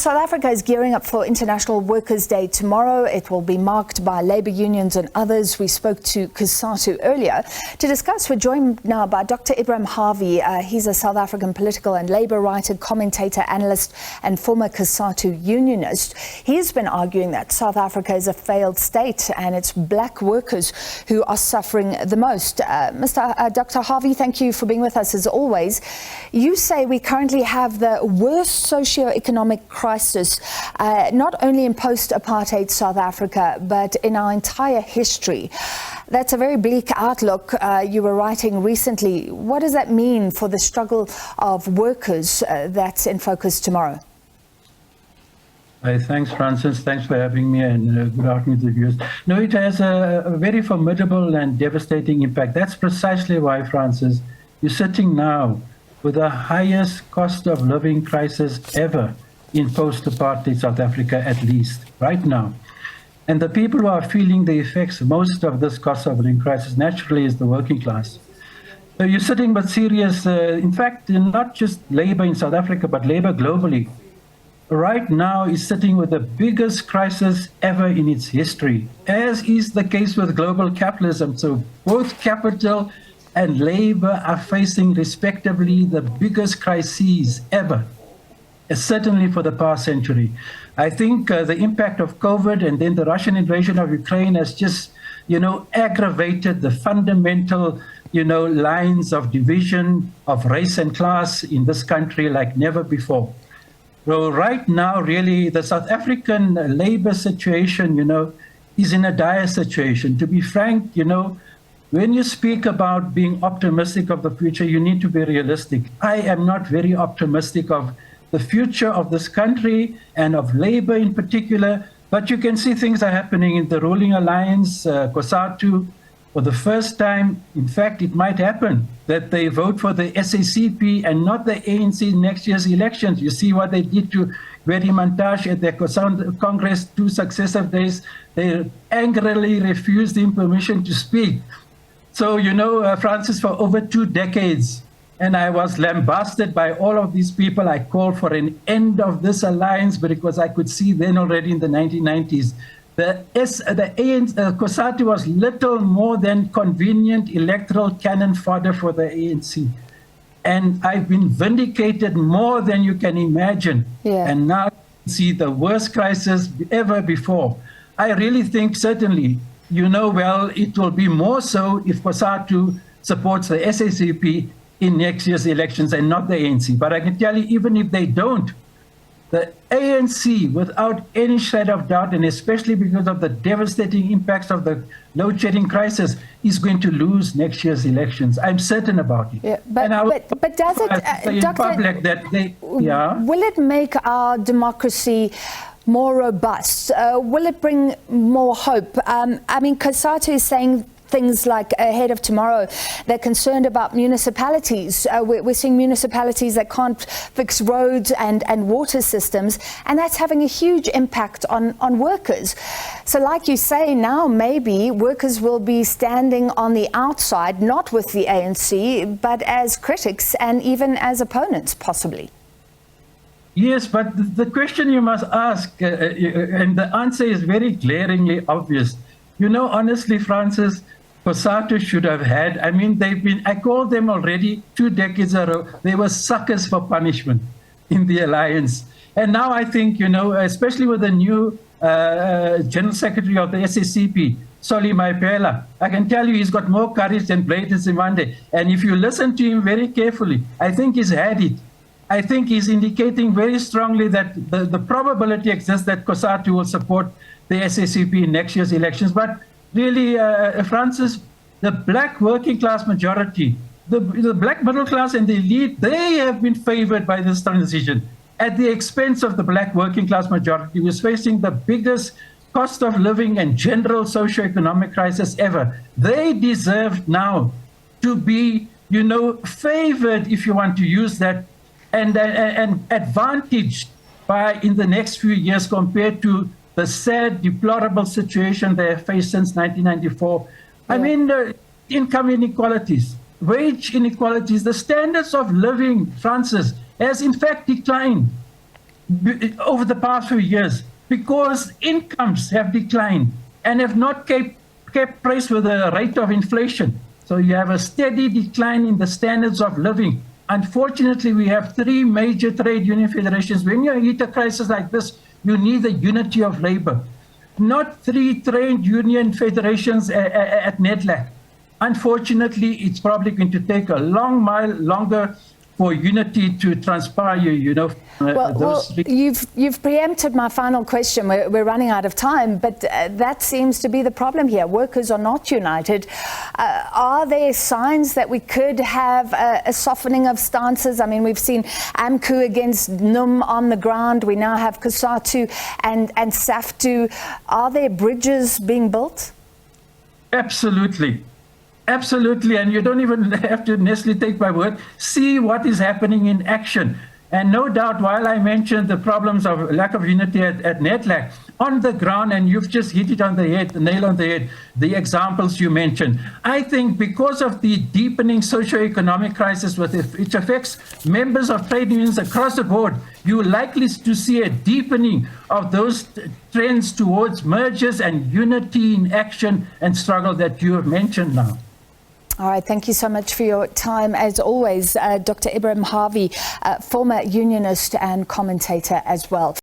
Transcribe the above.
South Africa is gearing up for International Workers' Day tomorrow. It will be marked by labour unions and others. We spoke to COSATU earlier. To discuss, we're joined now by Dr Ebrahim Harvey. He's a South African political and labour writer, commentator, analyst and former COSATU unionist. He's been arguing that South Africa is a failed state and it's black workers who are suffering the most. Dr Harvey, thank you for being with us as always. You say we currently have the worst socio-economic crisis, not only in post-apartheid South Africa, but in our entire history. That's a very bleak outlook. You were writing recently. What does that mean for the struggle of workers that's in focus tomorrow? Thanks, Francis. Thanks for having me, and good afternoon to the viewers. No, it has a very formidable and devastating impact. That's precisely why, Francis, you're sitting now with the highest cost of living crisis ever in post-apartheid South Africa, at least, right now. And the people who are feeling the effects most of this cost of living crisis, naturally, is the working class. So you're sitting with serious, in fact, not just labor in South Africa, but labor globally, right now is sitting with the biggest crisis ever in its history, as is the case with global capitalism. So both capital and labor are facing, respectively, the biggest crises ever, certainly for the past century. I think the impact of COVID and then the Russian invasion of Ukraine has just, aggravated the fundamental, lines of division of race and class in this country like never before. So right now, really, the South African labor situation, is in a dire situation. To be frank, when you speak about being optimistic of the future, you need to be realistic. I am not very optimistic of the future of this country and of labor in particular, but you can see things are happening in the ruling alliance, COSATU. For the first time, in fact, it might happen that they vote for the SACP and not the ANC in next year's elections. You see what they did to Ebrahim Harvey at their Congress 2 successive days. They angrily refused him permission to speak. So, Francis, for over 2 decades, and I was lambasted by all of these people. I called for an end of this alliance, but because I could see then already in the 1990s, the COSATU was little more than convenient electoral cannon fodder for the ANC. And I've been vindicated more than you can imagine. Yeah. And now you see the worst crisis ever before. I really think certainly, it will be more so if COSATU supports the SACP in next year's elections and not the ANC. But I can tell you, even if they don't, the ANC, without any shred of doubt, and especially because of the devastating impacts of the load shedding crisis, is going to lose next year's elections. I'm certain about it. Yeah, but does it, Doctor, will it make our democracy more robust? Will it bring more hope? COSATU is saying things like ahead of tomorrow, they're concerned about municipalities. We're seeing municipalities that can't fix roads and water systems, and that's having a huge impact on workers. So like you say, now maybe workers will be standing on the outside, not with the ANC, but as critics and even as opponents, possibly. Yes, but the question you must ask, and the answer is very glaringly obvious. Honestly, Francis, COSATU should have had, I called them already 2 decades ago, they were suckers for punishment in the alliance. And now I think, especially with the new General Secretary of the SACP, Solly Maipela, I can tell you he's got more courage than Blade Nzimande. And if you listen to him very carefully, I think he's had it. I think he's indicating very strongly that the probability exists that COSATU will support the SACP in next year's elections. But really, Francis, the black working class majority, the black middle class and the elite, they have been favored by this transition at the expense of the black working class majority, who is facing the biggest cost of living and general socio-economic crisis ever. They deserve now to be, favored, if you want to use that, and advantaged by in the next few years compared to the sad, deplorable situation they have faced since 1994. Yeah. Income inequalities, wage inequalities, the standards of living, Francis, has in fact declined. over the past few years because incomes have declined and have not kept pace with the rate of inflation. So you have a steady decline in the standards of living. Unfortunately, we have 3 major trade union federations. When you hit a crisis like this, you need the unity of labor. Not 3 trade union federations at NEDLAC. Unfortunately, it's probably going to take a long while longer for unity to transpire, you've preempted my final question. We're running out of time, but that seems to be the problem here. Workers are not united. Are there signs that we could have a softening of stances? I mean, we've seen AMCU against NUM on the ground. We now have COSATU and SAFTU. Are there bridges being built? Absolutely. Absolutely, and you don't even have to necessarily take my word. See what is happening in action. And no doubt, while I mentioned the problems of lack of unity at NEDLAC, on the ground, and you've just hit it on the head, the nail on the head, the examples you mentioned. I think because of the deepening socio-economic crisis which affects members of trade unions across the board, you're likely to see a deepening of those trends towards mergers and unity in action and struggle that you have mentioned now. All right, thank you so much for your time. As always, Dr. Ebrahim Harvey, former unionist and commentator as well.